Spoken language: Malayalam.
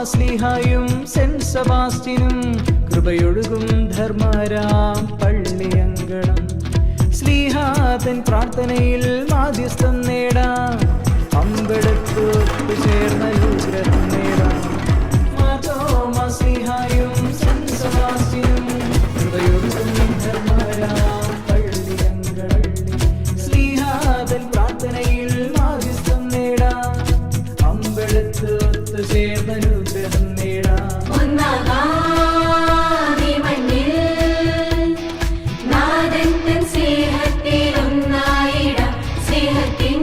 സ്ലീഹായും സെന്റ് സെബാസ്റ്റ്യനും കൃപയൊഴുകും ധർമ്മരാം പള്ളിയങ്കണം. സ്ലീഹാതൻ പ്രാർത്ഥനയിൽ മാധ്യസ്ഥം നേടാം, അമ്പെടുത്തു ചേർന്ന അനുഗ്രഹം നേടാം. മാർത്തോമാ സ്ലീഹായും സെന്റ് സെബാസ്റ്റ്യനും കൃപയൊഴുകും ധർമ്മരാം പള്ളിയങ്കണം. സ്ലീഹാതൻ പ്രാർത്ഥനയിൽ മാധ്യസ്ഥം നേടാം, അമ്പെടുത്തു ചേർന്ന അനുഗ്രഹം നേടാം. സ്നേഹത്തിൻ